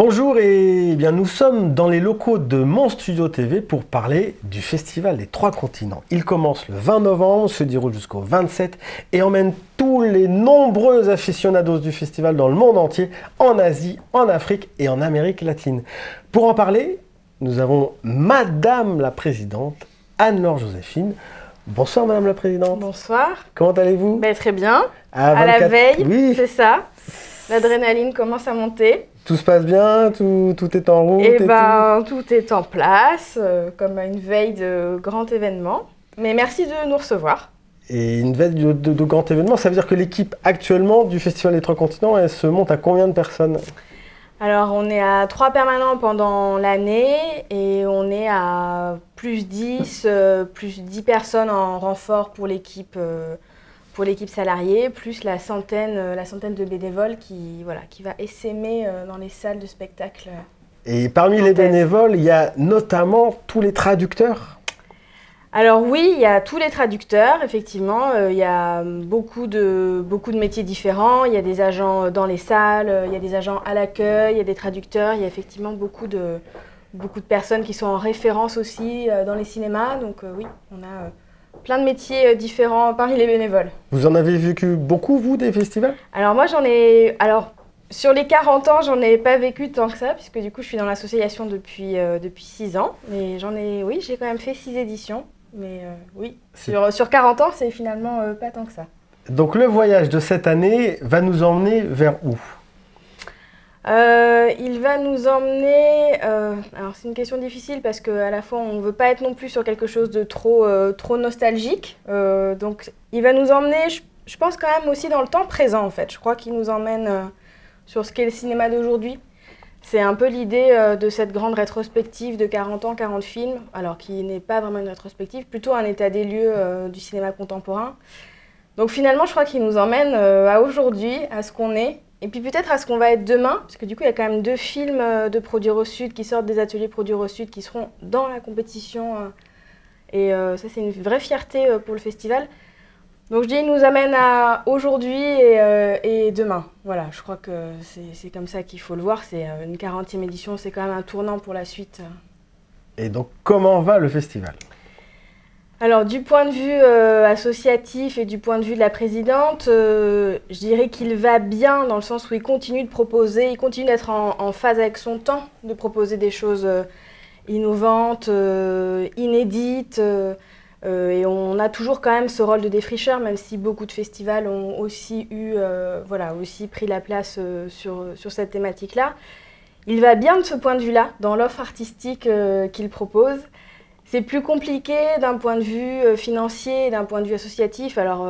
Bonjour et bien nous sommes dans les locaux de Mon Studio TV pour parler du Festival des Trois Continents. Il commence le 20 novembre, se déroule jusqu'au 27 et emmène tous les nombreux aficionados du festival dans le monde entier, en Asie, en Afrique et en Amérique latine. Pour en parler, nous avons Madame la Présidente, Anne-Laure Joséphine. Bonsoir Madame la Présidente. Bonsoir. Comment allez-vous? Très bien. À la veille, oui. C'est ça. L'adrénaline commence à monter. Tout se passe bien, tout est en route. Tout est en place, comme à une veille de grand événement. Mais merci de nous recevoir. Et une veille de grand événement, ça veut dire que l'équipe actuellement du Festival des Trois Continents, elle se monte à combien de personnes? Alors, on est à 3 permanents pendant l'année et on est à plus 10 personnes en renfort pour l'équipe salariée, plus la centaine de bénévoles qui va essaimer dans les salles de spectacle. Et parmi les bénévoles, il y a notamment tous les traducteurs. Alors oui, il y a tous les traducteurs, effectivement. Il y a beaucoup de métiers différents. Il y a des agents dans les salles, il y a des agents à l'accueil, il y a des traducteurs. Il y a effectivement beaucoup de personnes qui sont en référence aussi dans les cinémas. Donc oui, on a plein de métiers différents parmi les bénévoles. Vous en avez vécu beaucoup, vous, des festivals? Alors moi, sur les 40 ans, j'en ai pas vécu tant que ça, puisque du coup, je suis dans l'association depuis 6 ans. Mais j'ai quand même fait 6 éditions. Mais oui, sur 40 ans, c'est finalement pas tant que ça. Donc le voyage de cette année va nous emmener vers où? Il va nous emmener... alors c'est une question difficile parce qu'à la fois on ne veut pas être non plus sur quelque chose de trop nostalgique. Donc il va nous emmener, je pense quand même aussi dans le temps présent en fait. Je crois qu'il nous emmène sur ce qu'est le cinéma d'aujourd'hui. C'est un peu l'idée de cette grande rétrospective de 40 ans, 40 films, alors qui n'est pas vraiment une rétrospective, plutôt un état des lieux du cinéma contemporain. Donc finalement je crois qu'il nous emmène à aujourd'hui, à ce qu'on est. Et puis peut-être à ce qu'on va être demain, parce que du coup il y a quand même 2 films de Produire au Sud qui sortent des ateliers Produire au Sud qui seront dans la compétition. Et ça c'est une vraie fierté pour le festival. Donc je dis il nous amène à aujourd'hui et demain. Voilà, je crois que c'est comme ça qu'il faut le voir. C'est une 40e édition, c'est quand même un tournant pour la suite. Et donc comment va le festival? Alors, du point de vue associatif et du point de vue de la présidente, je dirais qu'il va bien dans le sens où il continue de proposer, il continue d'être en phase avec son temps, de proposer des choses innovantes, inédites. Et on a toujours quand même ce rôle de défricheur, même si beaucoup de festivals ont aussi aussi pris la place sur cette thématique-là. Il va bien de ce point de vue-là, dans l'offre artistique qu'il propose. C'est plus compliqué d'un point de vue financier et d'un point de vue associatif. Alors,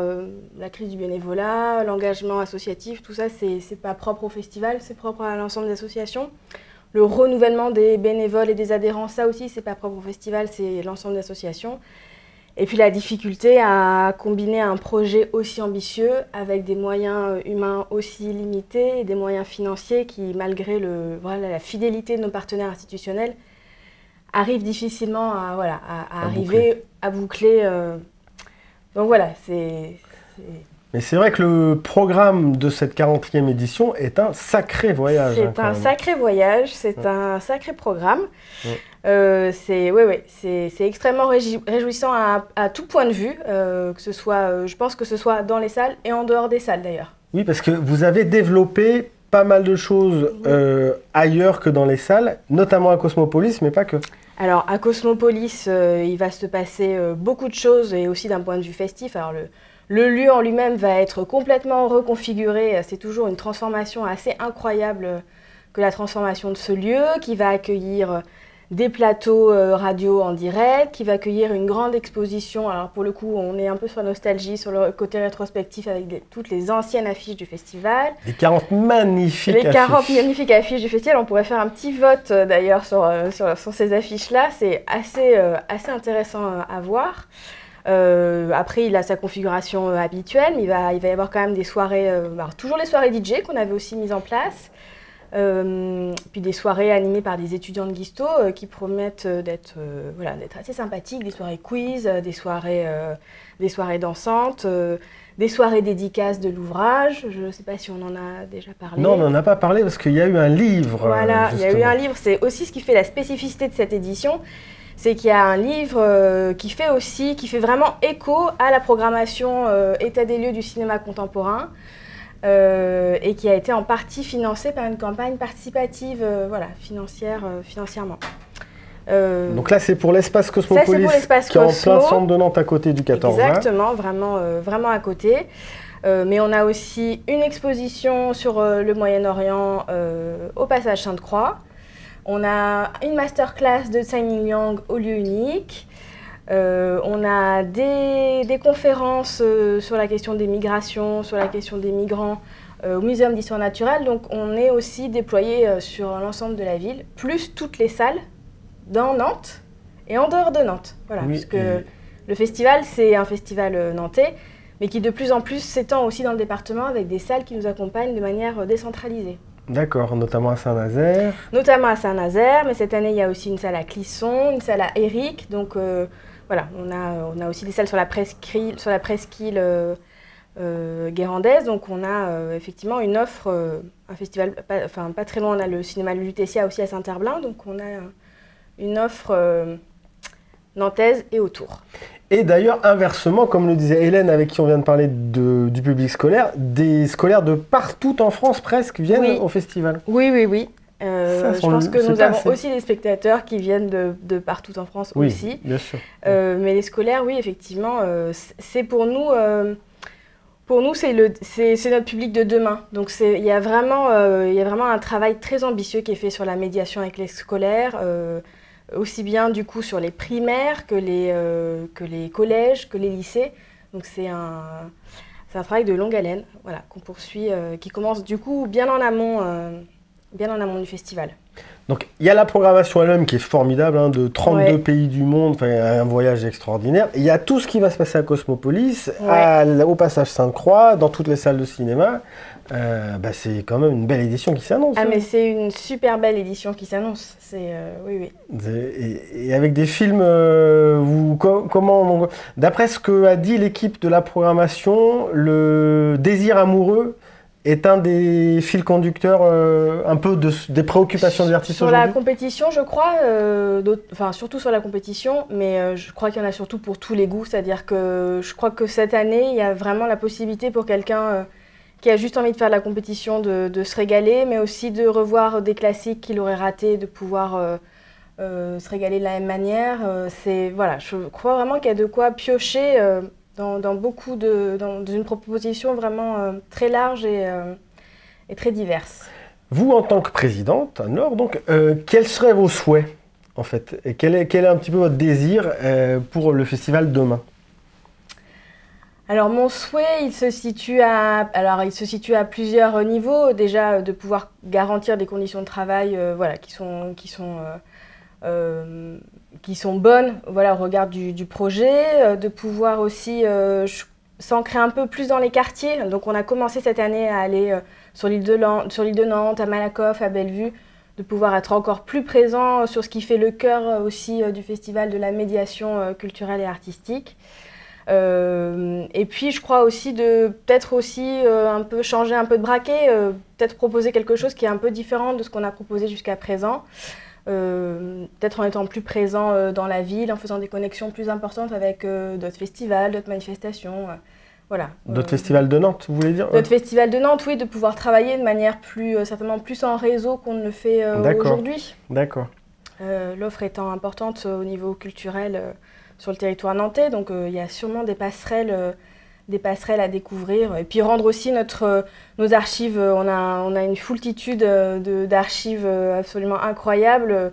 la crise du bénévolat, l'engagement associatif, tout ça, c'est pas propre au festival, c'est propre à l'ensemble des associations. Le renouvellement des bénévoles et des adhérents, ça aussi, c'est pas propre au festival, c'est l'ensemble des associations. Et puis la difficulté à combiner un projet aussi ambitieux avec des moyens humains aussi limités et des moyens financiers qui, malgré la fidélité de nos partenaires institutionnels, arrive difficilement à arriver à boucler. Donc voilà, c'est... Mais c'est vrai que le programme de cette 40e édition est un sacré voyage. C'est un sacré voyage, c'est un sacré programme. C'est extrêmement réjouissant à tout point de vue, je pense que ce soit dans les salles et en dehors des salles d'ailleurs. Oui, parce que vous avez développé pas mal de choses ailleurs que dans les salles, notamment à Cosmopolis, mais pas que. Alors à Cosmopolis, il va se passer beaucoup de choses et aussi d'un point de vue festif. Alors le lieu en lui-même va être complètement reconfiguré. C'est toujours une transformation assez incroyable que la transformation de ce lieu qui va accueillir des plateaux radio en direct, qui va accueillir une grande exposition. Alors pour le coup, on est un peu sur la nostalgie, sur le côté rétrospectif avec toutes les anciennes affiches du festival. Les 40 magnifiques affiches. Les 40 magnifiques affiches du festival. On pourrait faire un petit vote d'ailleurs sur ces affiches-là. C'est assez intéressant à voir. Après, il a sa configuration habituelle, mais il va y avoir quand même des soirées, toujours les soirées DJ qu'on avait aussi mises en place. Puis des soirées animées par des étudiants de Guisto qui promettent d'être assez sympathiques, des soirées quiz, des soirées dansantes, des soirées dédicaces de l'ouvrage. Je ne sais pas si on en a déjà parlé. Non, on n'en a pas parlé parce qu'il y a eu un livre. Voilà, il y a eu un livre. C'est aussi ce qui fait la spécificité de cette édition. C'est qu'il y a un livre qui fait vraiment écho à la programmation état des lieux du cinéma contemporain. Et qui a été en partie financé par une campagne participative financièrement. Donc là, c'est pour l'espace Cosmopolis, qui est en plein centre de Nantes, à côté du 14-20. Exactement, vraiment à côté. Mais on a aussi une exposition sur le Moyen-Orient au Passage Sainte-Croix. On a une masterclass de Tsai Ming-liang au lieu unique. On a des conférences sur la question des migrations, sur la question des migrants au Muséum d'histoire naturelle. Donc on est aussi déployé sur l'ensemble de la ville, plus toutes les salles dans Nantes et en dehors de Nantes. Voilà, oui, puisque le festival, c'est un festival nantais, mais qui de plus en plus s'étend aussi dans le département avec des salles qui nous accompagnent de manière décentralisée. D'accord, notamment à Saint-Nazaire. Notamment à Saint-Nazaire, mais cette année, il y a aussi une salle à Clisson, une salle à Éric. Donc voilà, on a aussi des salles sur la presqu'île guérandaise. Donc on a effectivement une offre, un festival, pas très loin, on a le cinéma Lutetia aussi à Saint-Herblain. Donc on a une offre nantaise et autour. Et d'ailleurs, inversement, comme le disait Hélène, avec qui on vient de parler du public scolaire, des scolaires de partout en France presque viennent au festival. Oui. Je pense que nous avons aussi des spectateurs qui viennent de partout en France aussi. Bien sûr. Mais les scolaires, oui, effectivement, c'est pour nous, c'est notre public de demain. Donc il y a vraiment un travail très ambitieux qui est fait sur la médiation avec les scolaires. Aussi bien du coup sur les primaires que les collèges, que les lycées. Donc c'est un travail de longue haleine, voilà, qu'on poursuit, qui commence du coup bien en amont du festival. Donc il y a la programmation elle-même qui est formidable, hein, de 32 pays du monde, un voyage extraordinaire. Il y a tout ce qui va se passer à Cosmopolis, au Passage Sainte-Croix, dans toutes les salles de cinéma. C'est quand même une belle édition qui s'annonce. Ah, mais c'est une super belle édition qui s'annonce. Oui. Et avec des films, d'après ce qu'a dit l'équipe de la programmation, le désir amoureux est un des fils conducteurs un peu des préoccupations des artistes aujourd'hui. Sur la compétition, je crois, surtout sur la compétition, mais je crois qu'il y en a surtout pour tous les goûts. C'est-à-dire que je crois que cette année, il y a vraiment la possibilité pour quelqu'un qui a juste envie de faire de la compétition, de se régaler, mais aussi de revoir des classiques qu'il aurait ratés, de pouvoir se régaler de la même manière. Je crois vraiment qu'il y a de quoi piocher dans une proposition vraiment très large et très diverse. Vous, en tant que présidente, Anne-Laure, donc, quels seraient vos souhaits, en fait? Et quel est un petit peu votre désir pour le festival demain? Alors mon souhait, il se situe à plusieurs niveaux. Déjà, de pouvoir garantir des conditions de travail qui sont bonnes, au regard du projet, de pouvoir aussi s'ancrer un peu plus dans les quartiers. Donc on a commencé cette année à aller sur l'île de Nantes, à Malakoff, à Bellevue, de pouvoir être encore plus présent sur ce qui fait le cœur aussi du festival, de la médiation culturelle et artistique. Et puis je crois aussi de peut-être aussi un peu changer un peu de braquet, peut-être proposer quelque chose qui est un peu différent de ce qu'on a proposé jusqu'à présent. Peut-être en étant plus présent dans la ville, en faisant des connexions plus importantes avec d'autres festivals, d'autres manifestations. D'autres festivals de Nantes, vous voulez dire? D'autres festivals de Nantes, oui, de pouvoir travailler de manière certainement plus en réseau qu'on ne le fait aujourd'hui. D'accord. L'offre étant importante au niveau culturel sur le territoire nantais, donc il y a sûrement des passerelles à découvrir, et puis rendre aussi nos archives. On a une foultitude d'archives absolument incroyables,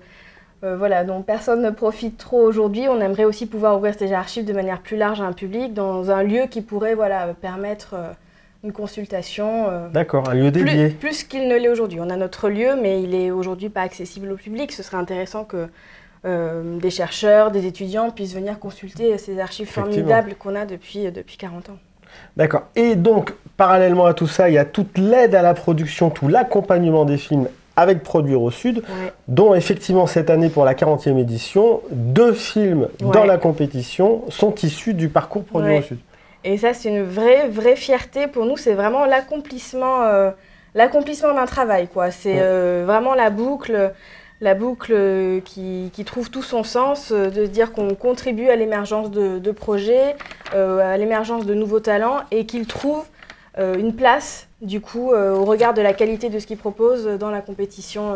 dont personne ne profite trop aujourd'hui. On aimerait aussi pouvoir ouvrir ces archives de manière plus large à un public, dans un lieu qui pourrait permettre une consultation. D'accord, un lieu dédié. Plus qu'il ne l'est aujourd'hui. On a notre lieu, mais il est aujourd'hui pas accessible au public. Ce serait intéressant que des chercheurs, des étudiants puissent venir consulter ces archives formidables qu'on a depuis 40 ans. D'accord. Et donc, parallèlement à tout ça, il y a toute l'aide à la production, tout l'accompagnement des films avec Produire au Sud, Ouais. dont effectivement cette année pour la 40e édition, 2 films dans la compétition sont issus du parcours Produire au Sud. Et ça, c'est une vraie fierté pour nous. C'est vraiment l'accomplissement d'un travail, quoi. C'est vraiment la boucle qui trouve tout son sens, de se dire qu'on contribue à l'émergence de projets, à l'émergence de nouveaux talents, et qu'ils trouvent une place, du coup, au regard de la qualité de ce qu'ils proposent dans la compétition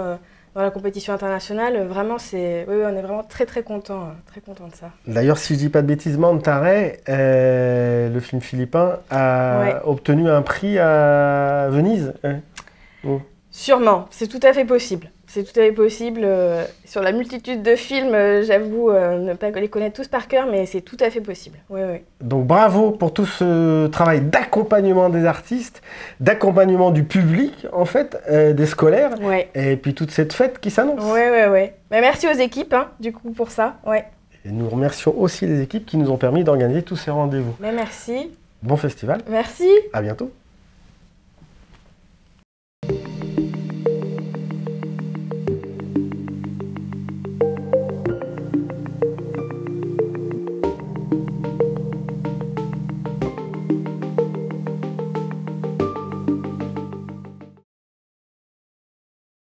internationale. Vraiment, on est vraiment très contents de ça. D'ailleurs, si je dis pas de bêtises, Mantare, le film philippin, a obtenu un prix à Venise. Sûrement, c'est tout à fait possible. C'est tout à fait possible. Sur la multitude de films, j'avoue ne pas les connaître tous par cœur, mais c'est tout à fait possible. Oui. Donc bravo pour tout ce travail d'accompagnement des artistes, d'accompagnement du public, en fait, des scolaires, et puis toute cette fête qui s'annonce. Oui. Mais merci aux équipes, du coup, pour ça. Ouais. Et nous remercions aussi les équipes qui nous ont permis d'organiser tous ces rendez-vous. Mais merci. Bon festival. Merci. À bientôt.